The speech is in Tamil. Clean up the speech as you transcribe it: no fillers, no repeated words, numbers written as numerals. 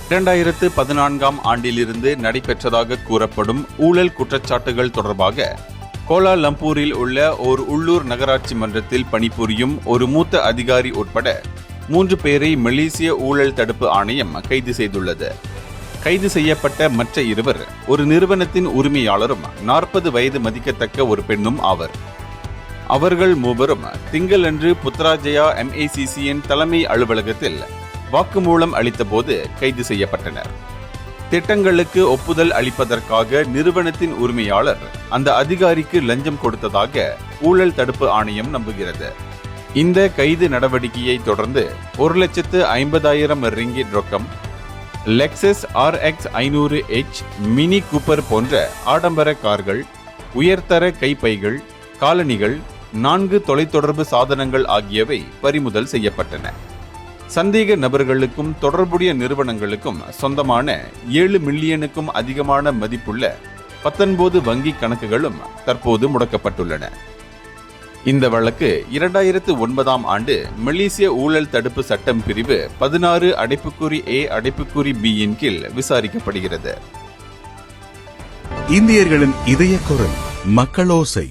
2014ஆம் ஆண்டிலிருந்து நடைபெற்றதாக கூறப்படும் ஊழல் குற்றச்சாட்டுகள் தொடர்பாக கோலாலம்பூரில் உள்ள ஒரு உள்ளூர் நகராட்சி மன்றத்தில் பணிபுரியும் ஒரு மூத்த அதிகாரி உட்பட 3 பேரை மலேசிய ஊழல் தடுப்பு ஆணையம் கைது செய்துள்ளது. கைது செய்யப்பட்ட மற்ற 2 ஒரு நிறுவனத்தின் உரிமையாளரும் 40 வயது மதிக்கத்தக்க ஒரு பெண்ணும் ஆவர். அவர்கள் மூவரும் திங்களன்று புத்ராஜயா MACCயின் தலைமை அலுவலகத்தில் வாக்குமூலம் அளித்தபோது கைது செய்யப்பட்டனர். திட்டங்களுக்கு ஒப்புதல் அளிப்பதற்காக நிறுவனத்தின் உரிமையாளர் அந்த அதிகாரிக்கு லஞ்சம் கொடுத்ததாக ஊழல் தடுப்பு ஆணையம் நம்புகிறது. இந்த கைது நடவடிக்கையை தொடர்ந்து 1,50,000 ரிங்கிட் ரொக்கம், Lexus RX 500H mini Cooper போன்ற ஆடம்பர கார்கள், உயர்தர கைப்பைகள், காலணிகள், 4 தொலைத்தொடர்பு சாதனங்கள் ஆகியவை பறிமுதல் செய்யப்பட்டன. சந்தேக நபர்களுக்கும் தொடர்புடைய நிறுவனங்களுக்கும் சொந்தமான 7 மில்லியனுக்கும் அதிகமான மதிப்புள்ள 19 வங்கி கணக்குகளும் தற்போது முடக்கப்பட்டுள்ளன. இந்த வழக்கு 2009ஆம் ஆண்டு மலேசிய ஊழல் தடுப்பு சட்டம் பிரிவு 16(a)(b) இன் கீழ் விசாரிக்கப்படுகிறது. இந்தியர்களின் இதய குரல் மக்களோசை.